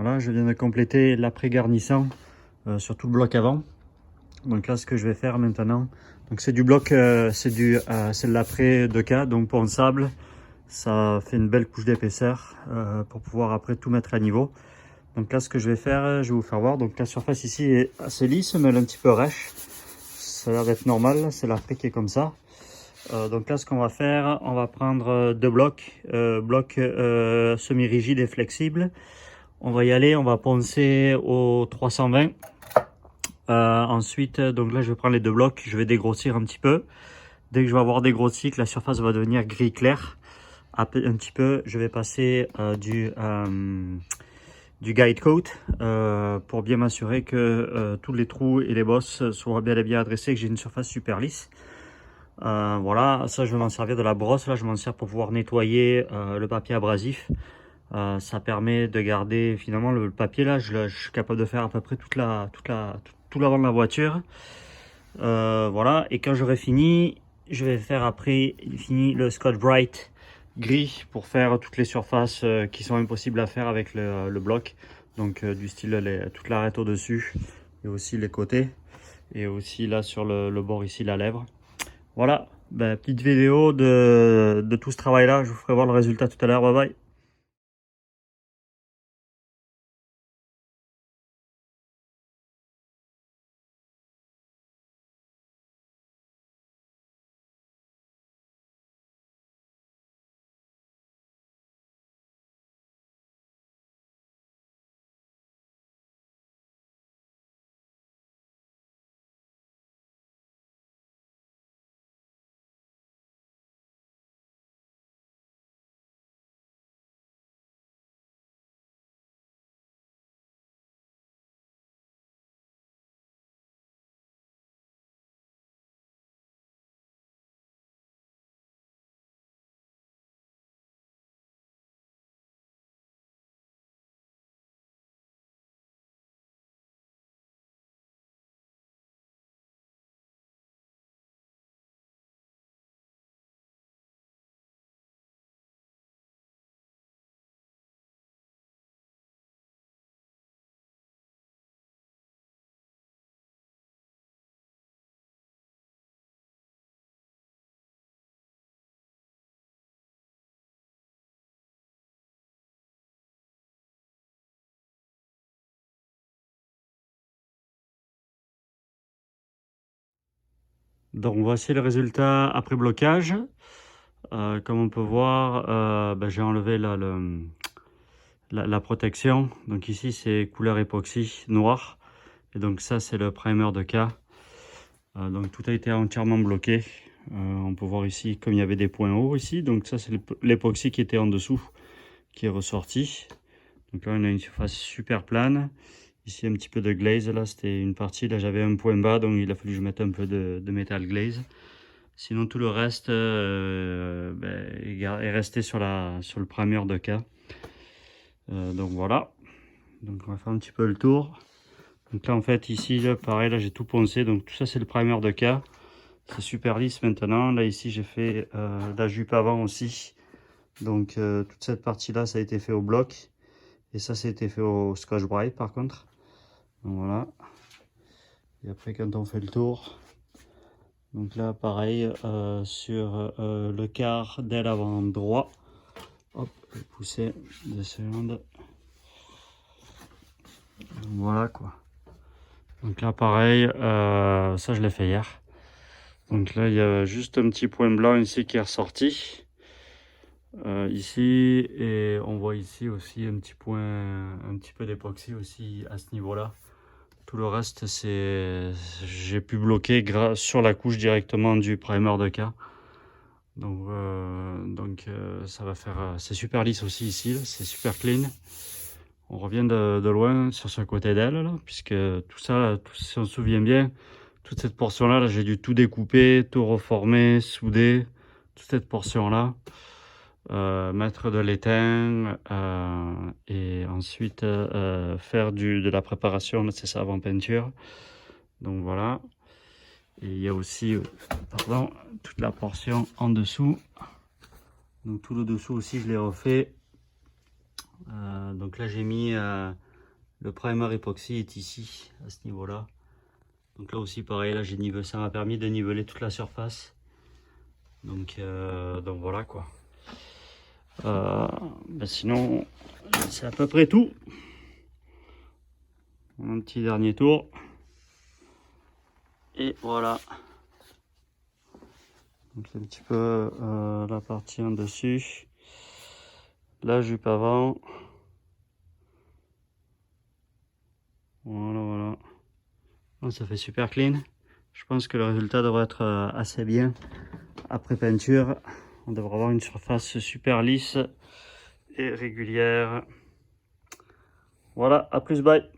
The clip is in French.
Voilà, je viens de compléter l'après-garnissant sur tout le bloc avant. Donc là, ce que je vais faire maintenant, donc c'est du bloc, c'est de l'après 2K, donc pour le sable, ça fait une belle couche d'épaisseur pour pouvoir après tout mettre à niveau. Donc là, ce que je vais faire, je vais vous faire voir. Donc la surface ici est assez lisse, mais elle est un petit peu rêche. Ça a l'air d'être normal, c'est l'après qui est comme ça. Donc là, ce qu'on va faire, on va prendre deux blocs, semi-rigides et flexibles. On va y aller, on va poncer au 320. Ensuite, donc là, je vais prendre les deux blocs, je vais dégrossir un petit peu. Dès que je vais avoir dégrossi, que la surface va devenir gris clair, un petit peu, je vais passer du guide coat pour bien m'assurer que tous les trous et les bosses soient bel et bien adressés, que j'ai une surface super lisse. Voilà, ça je vais m'en servir de la brosse, là je m'en sers pour pouvoir nettoyer le papier abrasif. Ça permet de garder finalement le papier là, je suis capable de faire à peu près tout l'avant de la voiture. Voilà, et quand j'aurai fini, je vais faire après fini le Scotch Brite gris pour faire toutes les surfaces qui sont impossibles à faire avec le bloc. Donc du style toute l'arête au-dessus et aussi les côtés. Et aussi là sur le bord ici, la lèvre. Voilà, ben, petite vidéo de tout ce travail là, je vous ferai voir le résultat tout à l'heure, bye bye. Donc voici le résultat après blocage. Comme on peut voir, ben, j'ai enlevé là, la protection. Donc ici c'est couleur époxy noir. Et donc ça c'est le primer de K. Donc tout a été entièrement bloqué. On peut voir ici comme il y avait des points hauts ici. Donc ça c'est l'époxy qui était en dessous qui est ressorti. Donc là on a une surface super plane. Ici un petit peu de glaze, là c'était une partie, là j'avais un point bas donc il a fallu que je mette un peu de métal glaze. Sinon tout le reste ben, est resté sur le primer de K. Donc voilà, donc on va faire un petit peu le tour. Donc là en fait ici là, pareil, là j'ai tout poncé, donc tout ça c'est le primer de K. C'est super lisse maintenant. Là ici j'ai fait la jupe avant aussi. Donc toute cette partie là ça a été fait au bloc. Et ça a été fait au Scotch Brite par contre. Donc voilà. Et après quand on fait le tour, donc là pareil sur le quart d'aile avant droit. Hop, je vais pousser 2 secondes. Voilà quoi. Donc là pareil, ça je l'ai fait hier. Donc là il y a juste un petit point blanc ici qui est ressorti. Ici, et on voit ici aussi un petit point, un petit peu d'époxy aussi à ce niveau-là. Tout le reste, j'ai pu bloquer sur la couche directement du primer de K. Donc ça va faire, c'est super lisse aussi ici, c'est super clean. On revient de loin sur ce côté d'aile là, puisque tout ça, là, si on se souvient bien, toute cette portion-là, j'ai dû tout découper, tout reformer, souder, toute cette portion-là. Mettre de l'étain et ensuite faire de la préparation nécessaire avant peinture. Donc voilà. Et il y a aussi pardon, toute la portion en dessous. Donc tout le dessous aussi je l'ai refait. Donc là j'ai mis Le primer époxy est ici, à ce niveau-là. Donc là aussi, pareil, là, ça m'a permis de niveler toute la surface. Donc voilà quoi. Sinon, c'est à peu près tout. Un petit dernier tour. Et voilà. Donc c'est un petit peu la partie en dessus. La jupe avant. Voilà, voilà. Donc, ça fait super clean. Je pense que le résultat devrait être assez bien. Après peinture, on devrait avoir une surface super lisse et régulière. Voilà, à plus, bye.